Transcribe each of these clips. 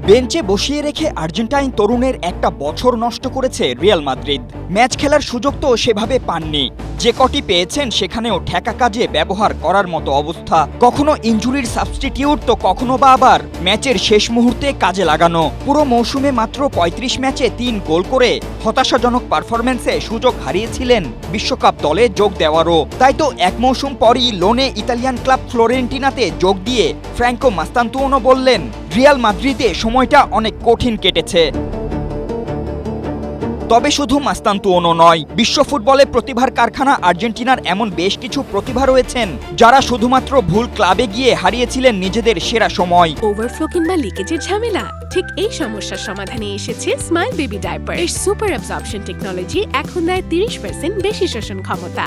বেঞ্চে বসিয়ে রেখে আর্জেন্টাইন তরুণের একটা বছর নষ্ট করেছে রিয়াল মাদ্রিদ। ম্যাচ খেলার সুযোগ তো সেভাবে পাননি, যে কটি পেয়েছেন সেখানেও ঠেকা কাজে ব্যবহার করার মতো অবস্থা। কখনো ইনজুরির সাবস্টিটিউট তো কখনো বা আবার ম্যাচের শেষ মুহূর্তে কাজে লাগানো। পুরো মৌসুমে মাত্র ৩৫ ম্যাচে ৩ গোল করে হতাশাজনক পারফরম্যান্সে সুযোগ হারিয়েছিলেন বিশ্বকাপ দলে যোগ দেওয়ারও। তাই তো এক মৌসুম পরই লোনে ইতালিয়ান ক্লাব ফ্লোরেন্টিনাতে যোগ দিয়ে ফ্র্যাঙ্কো মাস্তান্তুওনো বললেন, রিয়াল মাদ্রিদে সময়টা অনেক কঠিন কেটেছে। তবে শুধু মাস্তান্তুওনো নয়, বিশ্ব ফুটবলে প্রতিভার কারখানা আর্জেন্টিনার এমন বেশ কিছু প্রতিভা রয়েছেন যারা শুধুমাত্র ভুল ক্লাবে গিয়ে হারিয়েছিলেন নিজেদের সেরা সময়। ওভারফ্লো কিংবা লিকেজের ঝামেলা, ঠিক এই সমস্যার সমাধানে এসেছে স্মাইল বেবি ডায়াপার। এর সুপার অ্যাবজর্পশন টেকনোলজি এখন দেয় 30% বেশি শোষণ ক্ষমতা।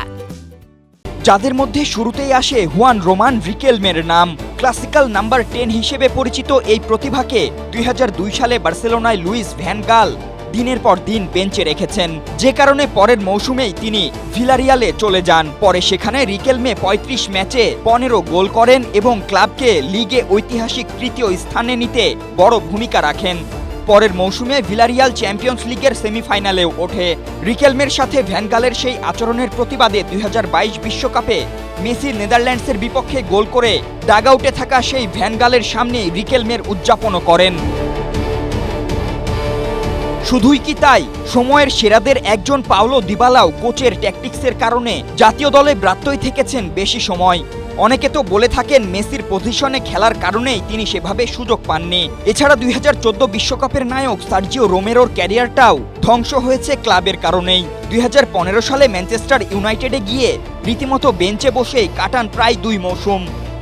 যাদের মধ্যে শুরুতেই আসে হুয়ান রোমান রিকেলমের নাম। ক্লাসিক্যাল নাম্বার 10 হিসেবে পরিচিত এই প্রতিভাকে 2002 সালে বার্সেলোনায় লুইস ভ্যান গাল দিনের পর দিন বেঞ্চে রেখেছেন, যে কারণে পরের মৌসুমেই তিনি ভিলারিয়ালে চলে যান। পরে সেখানে রিকেলমে 35 ম্যাচে 15 গোল করেন এবং ক্লাবকে লিগে ঐতিহাসিক তৃতীয় স্থানে নিতে বড় ভূমিকা রাখেন। পরের মৌসুমে ভিলারিয়াল চ্যাম্পিয়ন্স লিগের সেমিফাইনালেও ওঠে। রিকেলমের সাথে ভ্যান গালের সেই আচরণের প্রতিবাদে 2022 বিশ্বকাপে মেসি নেদারল্যান্ডসের বিপক্ষে গোল করে ডাগআউটে থাকা সেই ভ্যান গালের সামনে রিকেলমের উদযাপনও করেন। শুধুই কি তাই, সময়ের সেরাদের একজন পাওলো দিবালাও কোচের ট্যাকটিক্সের কারণে জাতীয় দলে ব্রাত্যই থেকেছেন বেশি সময়। অনেকে তো বলে থাকেন মেসির পজিশনে খেলার কারণেই তিনি সেভাবে সুযোগ পাননি। এছাড়া 2014 বিশ্বকাপের নায়ক সার্জিও রোমেরোর ক্যারিয়ারটাও ধ্বংস হয়েছে ক্লাবের কারণেই। 2015 সালে ম্যানচেস্টার ইউনাইটেডে গিয়ে রীতিমতো বেঞ্চে বসেই কাটান প্রায় 2 মৌসুম।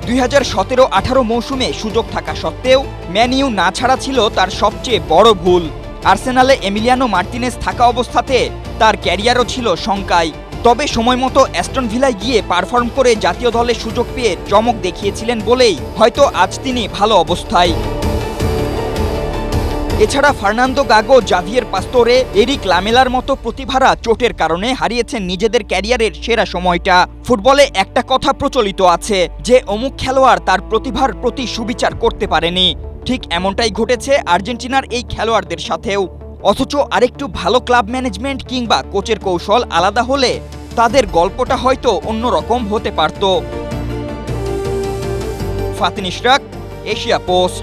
2017-18 মৌসুমে সুযোগ থাকা সত্ত্বেও ম্যান ইউ না ছাড়া ছিল তার সবচেয়ে বড় ভুল। আর্সেনালে এমিলিয়ানো মার্টিনেজ থাকা অবস্থাতে তার ক্যারিয়ারও ছিল শঙ্কায়। তবে সময় মতো অ্যাস্টন ভিলায় গিয়ে পারফর্ম করে জাতীয় দলে সুযোগ পেয়ে চমক দেখিয়েছিলেন বলেই হয়তো আজ তিনি ভালো অবস্থায়। এছাড়া Fernando Gago, Javier Pastore, Eric লামেলার মতো প্রতিভারা চোটের কারণে হারিয়েছেন নিজেদের ক্যারিয়ারের সেরা সময়টা। ফুটবলে একটা কথা প্রচলিত আছে যে অমুক খেলোয়াড় তার প্রতিভার প্রতি সুবিচার করতে পারেনি। ঠিক এমনটাই ঘটেছে আর্জেন্টিনার এই খেলোয়াড়দের সাথেও। অথচ আরেকটু ভালো ক্লাব ম্যানেজমেন্ট কিংবা কোচের কৌশল আলাদা হলে তাদের গল্পটা হয়তো অন্যরকম হতে পারত। Fatin Ishraq, Asia post.